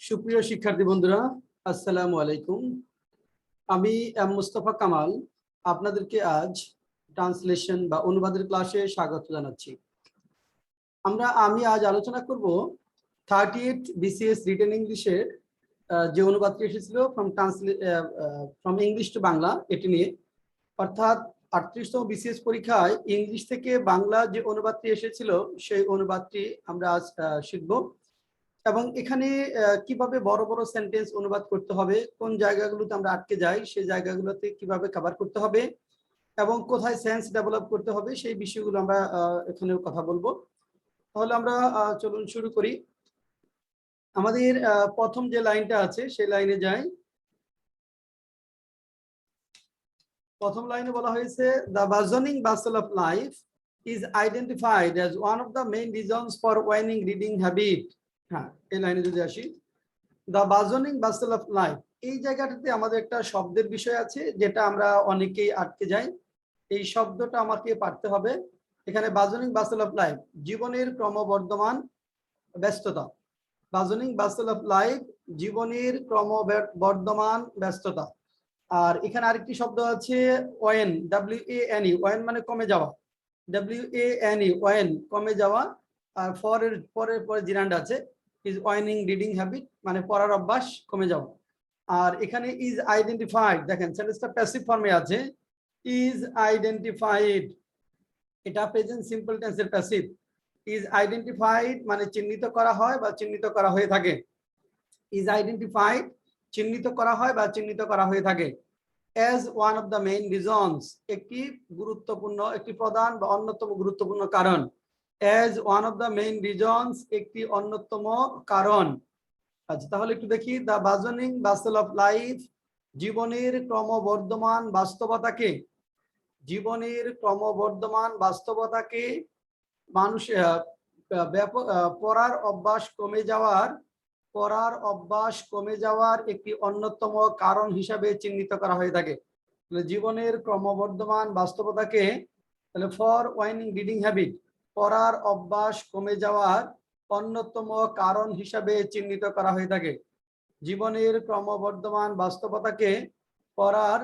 সুপ্রিয় শিক্ষার্থী বন্ধুরা, আসসালামু আলাইকুম। আমি মুস্তফা কামাল আপনাদেরকে আজ ট্রান্সলেশন বা অনুবাদের ক্লাসে স্বাগত জানাচ্ছি। আমি আজ আলোচনা করব 38 BCS রিটেন ইংলিশের যে অনুবাদটি এসেছিল ফ্রম ইংলিশ টু বাংলা, এটি নিয়ে। অর্থাৎ 38তম BCS পরীক্ষায় ইংলিশ থেকে বাংলা যে অনুবাদটি এসেছিল সেই অনুবাদটি আমরা আজ শিখব। এবং এখানে কিভাবে বড় বড় সেন্টেন্স অনুবাদ করতে হবে, কোন জায়গাগুলোতে আমরা আটকে যাই সেই জায়গাগুলোতে কিভাবে কভার করতে হবে এবং কোথায় সেন্স ডেভেলপ করতে হবে সেই বিষয়গুলো আমরা এখানে কথা বলবো। তাহলে আমরা চলুন শুরু করি। আমাদের প্রথম যে লাইনটা আছে সেই লাইনে যাই। প্রথম লাইনে বলা হয়েছে, the burgeoning bustle of life is identified as one of the main reasons for waning reading habit. হ্যাঁ, এই লাইনে যদি আসি, the burgeoning bustle of life, এই জায়গাটাতে আমাদের একটা শব্দের বিষয় আছে যেটা আমরা অনেকেই আটকে যাই। এই শব্দটা আমাকে পারতে হবে। এখানে বার্জনিং বাসল অফ লাইফ, জীবনের ক্রমবর্ধমান ব্যস্ততা। বার্জনিং বাসল অফ লাইফ, জীবনের ক্রমবর্ধমান ব্যস্ততা। আর এখানে আরেকটি শব্দ আছে ওয়েন, WANE, ওয়েন মানে কমে যাওয়া, WANE, ওয়েন কমে যাওয়া। আর পরের জিরান্ড আছে ইজ ওয়াইনিং রিডিং হ্যাবিট, মানে পড়ার অভ্যাস কমে যাওয়া। আর এখানে ইজ আইডেন্টিফাইড, দেখেন সেন্টেন্সটা প্যাসিভ ফর্মে আছে, ইজ আইডেন্টিফাইড, এটা প্রেজেন্ট সিম্পল টেন্সের প্যাসিভ। ইজ আইডেন্টিফাইড মানে চিহ্নিত করা হয় বা চিহ্নিত করা হয়ে থাকে। ইজ আইডেন্টিফাইড চিহ্নিত করা হয় বা চিহ্নিত করা হয়ে থাকে। As one of the main reasons, একটি গুরুত্বপূর্ণ, একটি প্রধান বা অন্যতম গুরুত্বপূর্ণ কারণ। As one of the main reasons, একটি অন্যতম কারণ। আচ্ছা, তাহলে একটু দেখি। The burgeoning bustle of life, জীবনের ক্রমবর্ধমান বাস্তবতাকে, জীবনের ক্রমবর্ধমান বাস্তবতাকে মানুষের পড়ার অভ্যাস কমে যাওয়ার একটি অন্যতম কারণ হিসাবে চিহ্নিত করা হয়ে থাকে। জীবনের ক্রমবর্ধমান বাস্তবতাকে তাহলে ফর ওয়াইনিং রিডিং হ্যাবিট, পড়ার অভ্যাস কমে যাওয়ার অন্যতম কারণ হিসাবে চিহ্নিত করা হয়ে থাকে। জীবনের ক্রমবর্ধমান বাস্তবতাকে পড়ার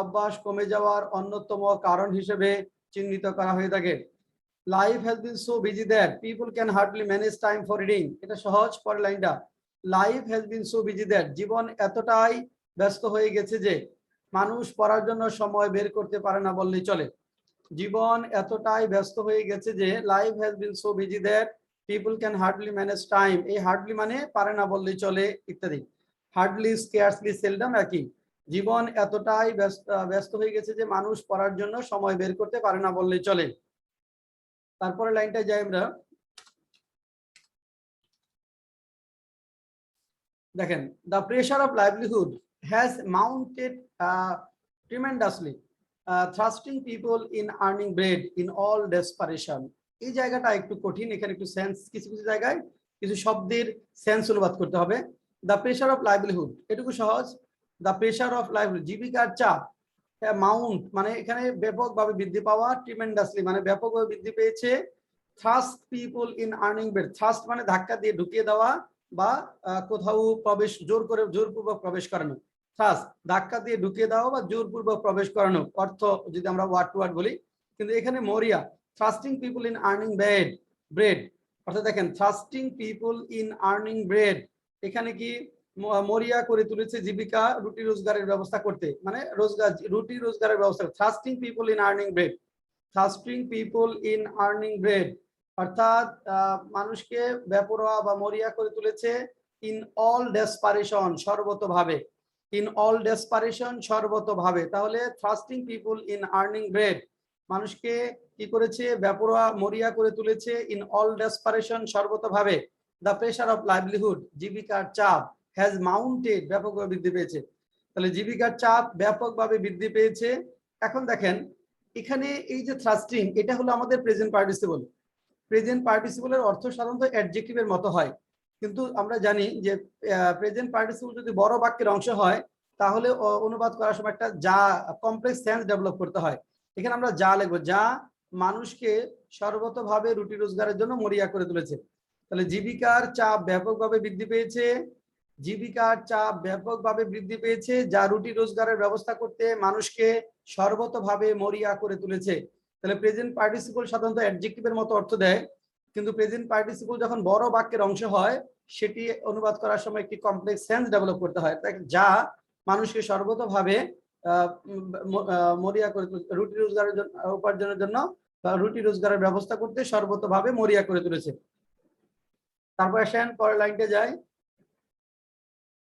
অভ্যাস কমে যাওয়ার অন্যতম কারণ হিসেবে চিহ্নিত করা হয়ে থাকে। Life has been so busy that people can hardly manage time for reading, এটা সহজ। পরের লাইনটা, life has been so busy that, জীবন এতটাই ব্যস্ত হয়ে গেছে যে মানুষ পড়ার জন্য সময় বের করতে পারে না বললেই চলে। জীবন এতটাই ব্যস্ত হয়ে গেছে যে, life has been so busy that people can hardly manage time, এই হার্ডলি মানে পারে না বললেই চলে ইত্যাদি। হার্ডলি, স্কেয়ার্সলি, সেলডম একই। জীবন এতটাই ব্যস্ত হয়ে গেছে যে মানুষ পড়ার জন্য সময় বের করতে পারে না বললেই চলে। তারপরে লাইনটা যাই আমরা, দেখেন, the pressure of livelihood has mounted tremendously thrusting people in earning bread in all desperation. এই জায়গাটা একটু কঠিন, এখানে একটু সেন্স, কিছু কিছু জায়গায় কিছু শব্দের সেন্স অনুবাদ করতে হবে। দ্য প্রেশার অফ লাইভলিহুড এটুকু সহজ। দ্য প্রেশার অফ লাইভলিহুড, জীবিকার চাপ। মাউন্ট মানে এখানে ব্যাপকভাবে বৃদ্ধি পাওয়া, ট্রিমেন্ডাসলি মানে ব্যাপকভাবে বৃদ্ধি পেয়েছে। Thrust people in earning bread, thrust মানে ধাক্কা দিয়ে ঢুকিয়ে দেওয়া বা কোথাও প্রবেশ, জোরপূর্বক প্রবেশ করানো। থ্রাস্ট ধাক্কা দিয়ে ঢুকিয়ে দেওয়া বা জোরপূর্বক প্রবেশ করানো, অর্থ যদি আমরা ওয়ার্ড টু ওয়ার্ড বলি। কিন্তু এখানে মরিয়া, থ্রাস্টিং পিপল ইন আর্নিং ব্রেড, অর্থাৎ দেখেন থ্রাস্টিং পিপল ইন আর্নিং ব্রেড, এখানে কি মরিয়া করে তুলেছে জীবিকা, রুটি রোজগারের ব্যবস্থা করতে, মানে রুটি রোজগারের ব্যবস্থা। Thrusting people in earning bread, thrusting people in earning bread, অর্থাৎ মানুষকে বেপরোয়া বা মরিয়া করে তুলেছে। ইন অল ডেসপারেশন, সর্বতভাবে। ইন অল ডেসপারেশন, সর্বতভাবে। তাহলে thrusting people in earning bread, মানুষকে কি করেছে, বেপরোয়া মরিয়া করে তুলেছে। ইন অল ডেসপারেশন, সর্বতভাবে। দ্য প্রেশার অফ লাইভলিহুড, জীবিকার চাপ। হ্যাজ মাউন্টেড, ব্যাপকভাবে বৃদ্ধি পেয়েছে। তাহলে জীবিকার চাপ ব্যাপকভাবে বৃদ্ধি পেয়েছে। এখন দেখেন এখানে এই যে থ্রাস্টিং, এটা হলো আমাদের প্রেজেন্ট পার্টিসিপল। প্রেজেন্ট পার্টিসিপলের অর্থ সাধারণত অ্যাডজেক্টিভের মতো হয়, কিন্তু আমরা জানি যে প্রেজেন্ট পার্টিসিপল যদি বড় বাক্যের অংশ হয় তাহলে অনুবাদ করার সময় একটা যা কমপ্লেক্স সেন্স ডেভেলপ করতে হয়। এখানে আমরা যা লিখবো, যা মানুষকে সর্বতভাবে রুটি রোজগারের জন্য মরিয়া করে তুলেছে। তাহলে জীবিকার চাপ ব্যাপকভাবে বৃদ্ধি পেয়েছে, জীবিকার চাপ ব্যাপকভাবে বৃদ্ধি পেয়েছে, যা রুটি রোজগারের ব্যবস্থা করতে মানুষকে সর্বতভাবে মরিয়া করে তুলেছে। তাহলে প্রেজেন্ট পার্টিসিপল সাধারণত অ্যাডজেক্টিভের মতো অর্থ দেয়, কিন্তু প্রেজেন্ট পার্টিসিপল যখন বড় বাক্যের অংশ হয় সেটি অনুবাদ করার সময় একটি কমপ্লেক্স সেন্স ডেভেলপ করতে হয়, যা মানুষকে সর্বতভাবে মরিয়া করে রুটি রোজগারের জন্য, উপার্জনের জন্য বা রুটি রোজগারের ব্যবস্থা করতে সর্বতভাবে মরিয়া করে তুলেছে। তারপর আসেন পরের লাইনটা যায়।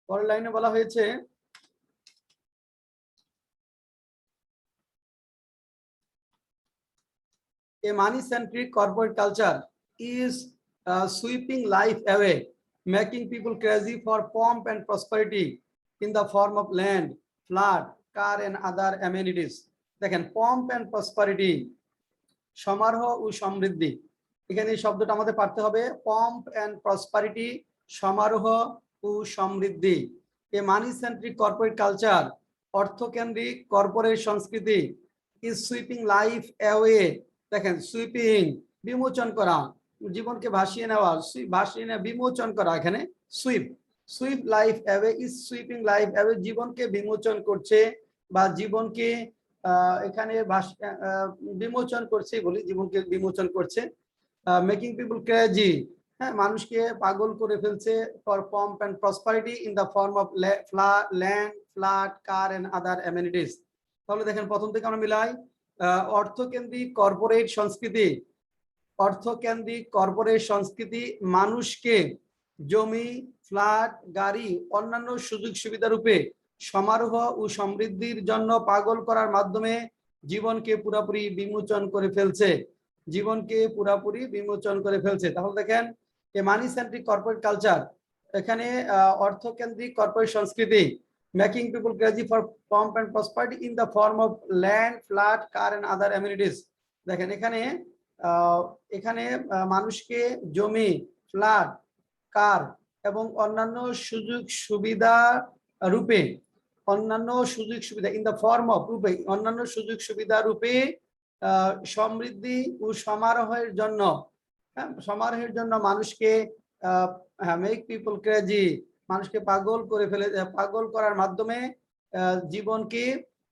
পরের লাইনে বলা হয়েছে a money-centric corporate culture is sweeping life away, making people crazy for pomp and prosperity in the form of land, flat, car and other amenities. দেখেন, pomp and prosperity, সমারোহ ও সমৃদ্ধি। এখানে এই শব্দটা আমাদের পড়তে হবে, pomp and prosperity, সমারোহ ও সমৃদ্ধি। a money-centric corporate culture, অর্থকেন্দ্রিক কর্পোরেট সংস্কৃতি, is sweeping life away, দেখেন সুইপিং বিমোচন করা, জীবনকে ভাসিয়ে নেওয়া, ভাসিয়ে নেওয়া বিমোচন করা, এখানে sweep, sweep life away, is sweeping life away, জীবনকে বিমোচন করছে বা জীবনকে এখানে বিমোচন করছে, বলি জীবনকে বিমোচন করছে। মেকিং পিপল ক্রেজি, হ্যাঁ, মানুষকে পাগল করে ফেলছে for pomp and prosperity in the form of land, flat, car and other amenities. তাহলে দেখেন প্রথম থেকে আমরা মিলাই, অর্থকেন্দ্রিক কর্পোরেট সংস্কৃতি, অর্থকেন্দ্রিক কর্পোরেট সংস্কৃতি মানুষকে জমি, ফ্ল্যাট, গাড়ি, অন্যান্য সুযোগ সুবিধা রূপে সমারোহ ও সমৃদ্ধির জন্য পাগল করার মাধ্যমে জীবনকে পুরোপুরি বিমোচন করে ফেলছে, জীবনকে পুরোপুরি বিমোচন করে ফেলছে। তাহলে দেখেন এ মানি সেন্ট্রিক কর্পোরেট কালচার, এখানে অর্থকেন্দ্রিক কর্পোরেট সংস্কৃতি, making people crazy for pomp and prosperity in the form of land, flat, car and other amenities. দেখেন এখানে এখানে মানুষকে জমি, ফ্ল্যাট, কার এবং অন্যান্য সুযোগ সুবিধা রূপে, অন্যান্য সুযোগ সুবিধা ইন দ্য ফর্ম অফ রূপে, অন্যান্য সুযোগ সুবিধা রূপে সমৃদ্ধি ও সমারোহের জন্য, সমারোহের জন্য মানুষকে মেক পিপল ক্রেজি, মানুষকে পাগল করে ফেলে, পাগল করার মাধ্যমে জীবনকে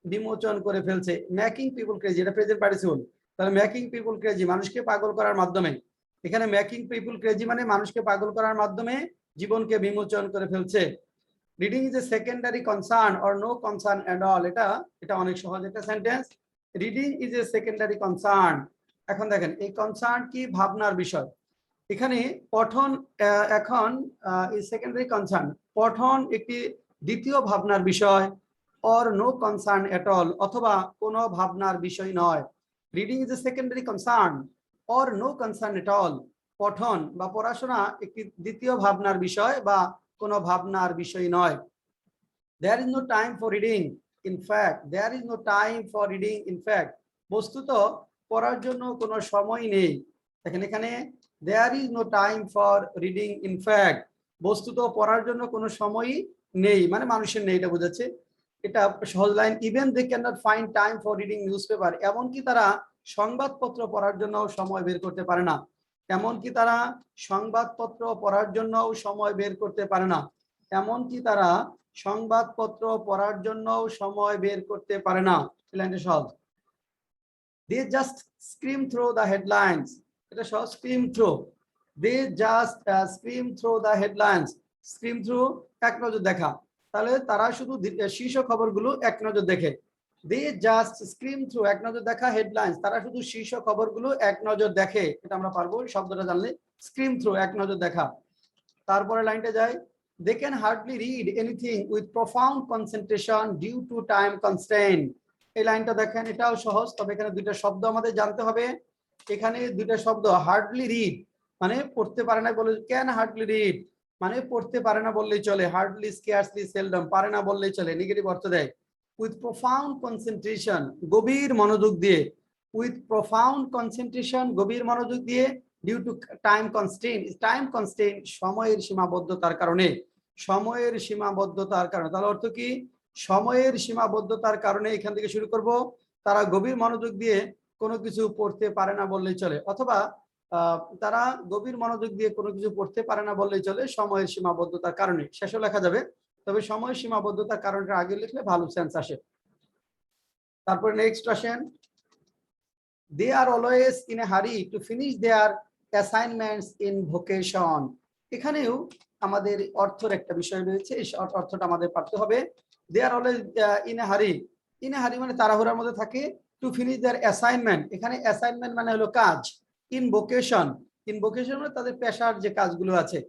বিমোচন করে ফেলছে। মেকিং পিপল ক্রেজি, এটা প্রেজেন্ট পার্টিসিপল, তাহলে মেকিং পিপল ক্রেজি মানুষকে পাগল করার মাধ্যমে, এখানে মেকিং পিপল ক্রেজি মানে মানুষকে পাগল করার মাধ্যমে জীবনকে বিমোচন করে ফেলছে। Reading is a secondary concern or no concern at all, এটা অনেক সহজ একটা sentence. Reading is a secondary concern, এখন দেখেন এই কনসার্ন কি, ভাবনার বিষয়। এখানে পঠন এখন সেকেন্ডারি কনসার্ন, পঠন একটি দ্বিতীয় ভাবনার বিষয়, or no concern at all, অথবা কোনো ভাবনার বিষয় নয়। Reading is a secondary concern or no concern at all, পঠন বা পড়াশোনা একটি দ্বিতীয় ভাবনার বিষয় বা কোনো ভাবনার বিষয় নয়। There is no time for reading, in fact, there is no time for reading, in fact, বস্তুত পড়ার জন্য কোনো সময় নেই। দেখেন এখানে there is no time for reading, in fact, বস্তুত পড়ার জন্য কোনো সময়ই নেই, মানে মানুষের নেই, এটা বোঝাচ্ছে। এটা সহজ line. Even they can not find time for reading newspaper, এমনকি তারা সংবাদপত্র পড়ার জন্য সময় বের করতে পারে না, এমনকি তারা সংবাদপত্র পড়ার জন্য সময় বের করতে পারে না, এমনকি তারা সংবাদপত্র পড়ার জন্য সময় বের করতে পারে না। লাইনটা সহজ। They just scream through the headlines, এটা সহজ, scream through, they just scream through the headlines, scream through এক নজর দেখা, তাহলে তারা শুধু শীর্ষ খবরগুলো এক নজর দেখে। they just scream through এক নজর দেখা, headlines তারা শুধু শীর্ষ খবরগুলো এক নজর দেখে, এটা আমরা পারবো শব্দটা জানলে, scream through এক নজর দেখা। তারপরে লাইনটা যায়, they can hardly read anything with profound concentration due to time constraint। এই লাইনটা দেখেন, এটাও সহজ, তবে এখানে দুইটা শব্দ আমাদের জানতে হবে। এখানে দুইটা শব্দ, হার্ডলি রিড মানে পড়তে পারে না বলে, ক্যান হার্ডলি রিড মানে পড়তে পারে না বললেই চলে, হার্ডলি, স্কেয়ার্সলি, সেলডম পারে না বললেই চলে, নেগেটিভ অর্থ দেয়। উইথ প্রোফাউন্ড কনসেন্ট্রেশন গভীর মনোযোগ দিয়ে, উইথ প্রোফাউন্ড কনসেন্ট্রেশন গভীর মনোযোগ দিয়ে, due to time constraint, time constraint সময়ের সীমাবদ্ধতার কারণে, সময়ের সীমাবদ্ধতার কারণে। তাহলে অর্থ কি, সময়ের সীমাবদ্ধতার কারণে, এখান থেকে শুরু করব, তারা গভীর মনোযোগ দিয়ে কোনো কিছু পড়তে পারে না বললেই চলে। অথবা তারা গভীর মনোযোগ দিয়ে কোনো কিছু পড়তে পারে না বললেই চলে, সময়ের সীমাবদ্ধতার কারণে। শেষও লেখা যাবে, তবে সময়ের সীমাবদ্ধতার কারণটা আগে লিখলে ভালো সেন্স আসে। তারপরে নেক্সট আসেন, they are always in a hurry to finish their assignments in vocation। এখানেও আমাদের অর্থের একটা বিষয় রয়েছে, এই অর্থটা আমাদের পারতে হবে। they are always in a hurry, in a hurry মানে তাড়াহুড়ার মধ্যে থাকে, to finish their assignment, এখানে অ্যাসাইনমেন্ট মানে হলো কাজ, in vocation, in vocation মানে তাদের পেশার যে কাজগুলো আছে,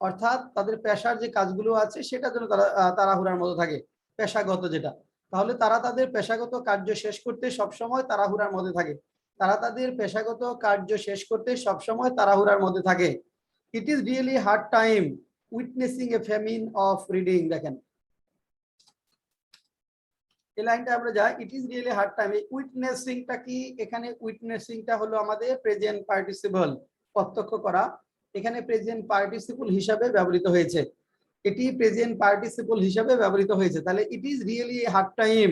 অর্থাৎ তাদের পেশার যে কাজগুলো আছে সেটার জন্য তারা তাড়াহুড়ার মধ্যে থাকে, পেশাগত যেটা। তাহলে তারা তাদের পেশাগত কার্য শেষ করতে সবসময় তাড়াহুড়ার মধ্যে থাকে, তারা তাদের পেশাগত কার্য শেষ করতে সবসময় তাড়াহুড়ার মধ্যে থাকে। ইট is really hard time witnessing a famine of reading. দেখেন এই লাইনটা আমরা যাই, ইট ইজ রিয়েলি হার্ড টাইম। এই উইটনেসিংটা কি, এখানে উইটনেসিংটা হলো আমাদের প্রেজেন্ট পার্টিসিপল, প্রত্যক্ষ করা, এখানে প্রেজেন্ট পার্টিসিপল হিসাবে ব্যবহৃত হয়েছে, এটি প্রেজেন্ট পার্টিসিপল হিসাবে ব্যবহৃত হয়েছে। তাহলে it is really a hard time,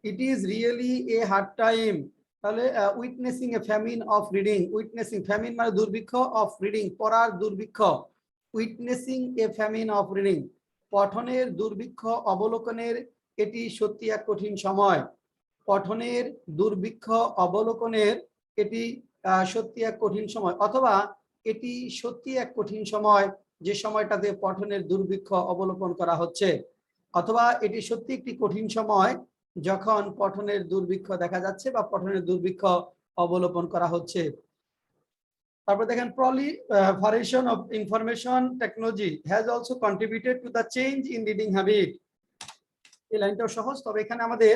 it is really a hard time. তাহলে witnessing a famine of reading, witnessing famine মানে দুর্ভিক্ষ, অফ রিডিং পড়ার দুর্ভিক্ষ, witnessing a famine of reading পঠনের দুর্ভিক্ষ অবলোকনের এটি সত্যি এক কঠিন সময়, পঠনের দুর্ভিক্ষ অবলোকনের এটি সত্যি এক কঠিন সময়, অথবা এটি সত্যি এক কঠিন সময় যে সময়টাতে পঠনের দুর্ভিক্ষ অবলোকন করা হচ্ছে, অথবা এটি সত্যি একটি কঠিন সময় যখন পঠনের দুর্ভিক্ষ দেখা যাচ্ছে বা পঠনের দুর্ভিক্ষ অবলোকন করা হচ্ছে। তারপর দেখেন, proliferation of information technology has also contributed to the change in reading habit। এই লাইনটাও সহজ, তবে এখানে আমাদের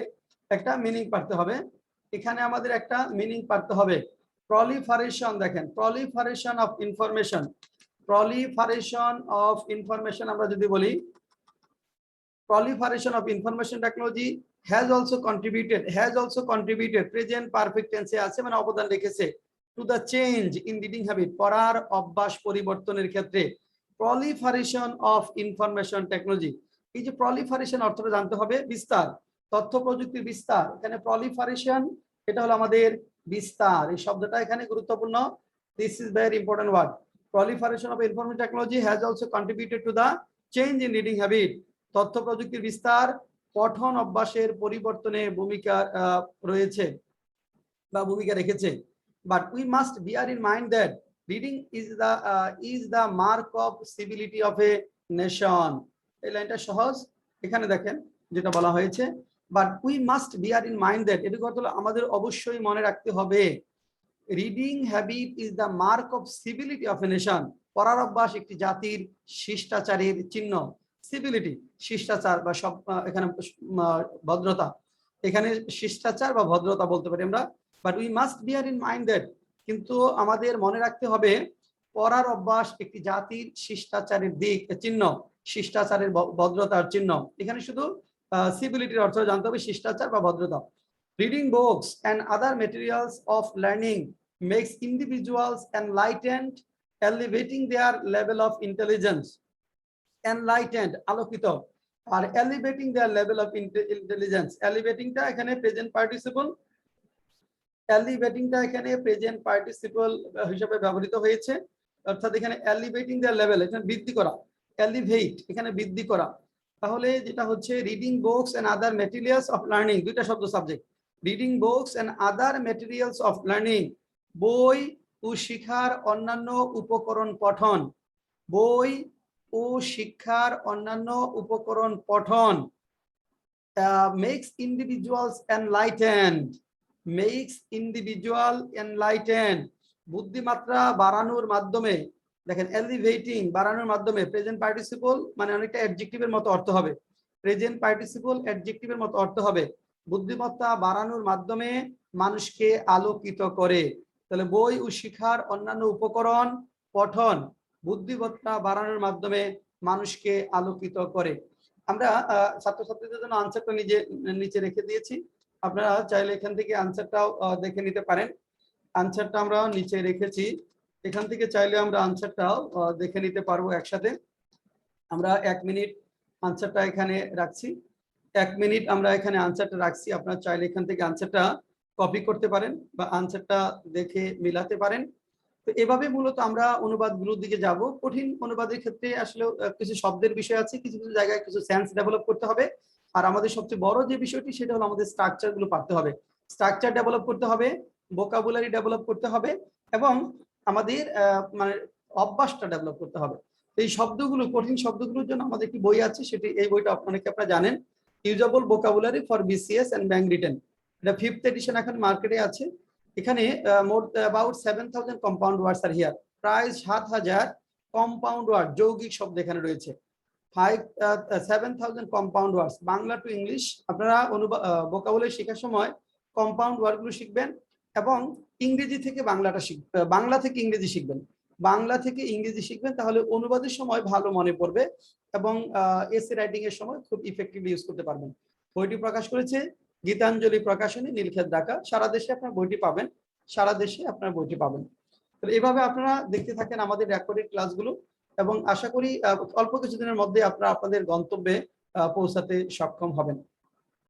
একটা মিনিং পারতে হবে, এখানে আমাদের একটা মিনিং পারতে হবে। proliferation, দেখেন proliferation of information, proliferation of information আমরা যদি বলি, proliferation of information technology has also contributed present perfect টেন্সে আছে মানে অবদান রেখেছে, to the change in reading habit পড়ার অভ্যাস পরিবর্তনের ক্ষেত্রে। proliferation of information technology, এই যে proliferation অর্থটা জানতে হবে, বিস্তার, তথ্য প্রযুক্তির বিস্তার, এখানে proliferation এটা হলো আমাদের বিস্তার, এই শব্দটা এখানে গুরুত্বপূর্ণ, this is very important word. proliferation of information technology has also contributed to the change in reading habit, তথ্য প্রযুক্তির বিস্তার পঠন অভ্যাসের পরিবর্তনে ভূমিকা রয়েছে বা ভূমিকা রেখেছে। But we must bear in mind that reading is the mark of civility of a nation. এই লাইনটা সহজ, এখানে দেখেন যেটা বলা হয়েছে, but we must bear in mind that, এটা কথা হলো আমাদের অবশ্যই মনে রাখতে হবে, reading habit is the mark of civility of a nation, পড়ার অভ্যাস একটি জাতির শিষ্টাচারের চিহ্ন। সিভিলিটি শিষ্টাচার বা সব, এখানে ভদ্রতা, এখানে শিষ্টাচার বা ভদ্রতা বলতে পারি আমরা। But we must bear in mind that, কিন্তু আমাদের মনে রাখতে হবে পড়ার অভ্যাস একটি জাতির শিষ্টাচারের দিক চিহ্ন, শিষ্টাচারের ভদ্রতার চিহ্ন। এখানে শুধু সিভিলিটির অর্থ জানতে হবে, শিষ্টাচার বা ভদ্রতা। Reading books and other materials of learning makes individuals enlightened, elevating their level of intelligence। Enlightened আলোকিত, আর elevating their level of intelligence, elevatingটা এখানে প্রেজেন্ট পার্টিসিপল, elevatingটা এখানে প্রেজেন্ট পার্টিসিপল হিসেবে ব্যবহৃত হয়েছে, অর্থাৎ এখানে elevating their level এখানে বৃদ্ধি করা, elevate এখানে বৃদ্ধি করা। তাহলে যেটা হচ্ছে reading books and other materials of learning, দুইটা শব্দ subject, reading books and other materials of learning বই ও শিক্ষার অন্যান্য উপকরণ পঠন, বই ও শিক্ষার অন্যান্য উপকরণ পঠন makes individuals enlightened, makes individual enlightened বুদ্ধিমাত্রা বাড়ানোর মাধ্যমে। দেখেন এলিভেটিং বাড়ানোর মাধ্যমে, প্রেজেন্ট পার্টিসিপল মানে অনেকটা অ্যাডজেক্টিভের মতো অর্থ হবে, প্রেজেন্ট পার্টিসিপল অ্যাডজেক্টিভের মতো অর্থ হবে, বুদ্ধিমত্তা বাড়ানোর মাধ্যমে মানুষকে আলোকিত করে। তাহলে বই ও শিক্ষার অন্যান্য উপকরণ পঠন বুদ্ধিমত্তা বাড়ানোর মাধ্যমে মানুষকে আলোকিত করে। আমরা ছাত্রছাত্রীদের জন্য আনসারটা নিচে রেখে দিয়েছি, আপনারা চাইলে এখান থেকে আনসারটাও দেখে নিতে পারেন। আনসারটা আমরা নিচে রেখেছি, এখান থেকে চাইলে আমরা আনসারটাও দেখে নিতে পারবো একসাথে। আমরা 1 মিনিট আনসারটা এখানে রাখছি, 1 মিনিট আমরা এখানে আনসারটা রাখছি, আপনারা চাইলে এখান থেকে আনসারটা কপি করতে পারেন বা আনসারটা দেখে মিলাতে পারেন। তো এভাবে মূলত আমরা অনুবাদগুলোর দিকে যাব। কঠিন অনুবাদের ক্ষেত্রে আসলে কিছু শব্দের বিষয় আছে, কিছু কিছু জায়গায় কিছু সেন্স ডেভেলপ করতে হবে। আর আমাদের সবচেয়ে বড় যে বিষয়টি সেটা হলো আমাদের স্ট্রাকচার গুলো পারতে হবে, স্ট্রাকচার ডেভেলপ করতে হবে, ভোকাবুলারি ডেভেলপ করতে হবে, এবং আমাদের মানে অভ্যাসটা ডেভেলপ করতে হবে। এই শব্দগুলো, কঠিন শব্দগুলোর জন্য আমাদের একটি বই আছে, সেটি এই বইটা অনেকে আপনারা জানেন, usable vocabulary for BCS and bank written. এটা 5th এডিশন এখন মার্কেটে আছে। এখানে more about 7000 compound words are here, প্রায় 7000 কম্পাউন্ড ওয়ার্ড, যৌগিক শব্দ এখানে রয়েছে। 7000 compound words, Bangla to English. আপনারা ভোকাবুলারি শেখার সময় কম্পাউন্ড ওয়ার্ডগুলো শিখবেন এবং ইংরেজি থেকে বাংলাটা শিখবেন, বাংলা থেকে ইংরেজি শিখবেন, বাংলা থেকে ইংরেজি শিখবেন, তাহলে অনুবাদের সময় ভালো মনে পড়বে এবং এসে রাইটিং এর সময় খুব ইফেক্টিভলি ইউজ করতে পারবেন। বইটি প্রকাশ করেছে গীতাঞ্জলি প্রকাশনী, নীলক্ষেত, ঢাকা। সারা দেশে আপনার বইটি পাবেন, সারা দেশে আপনার বইটি পাবেন। তো এইভাবে আপনারা দেখতে থাকেন আমাদের রেকর্ডেড ক্লাসগুলো, এবং আশা করি অল্প কিছুদিনের মধ্যে আপনারা আপনাদের গন্তব্যে পৌঁছাতে সক্ষম হবেন।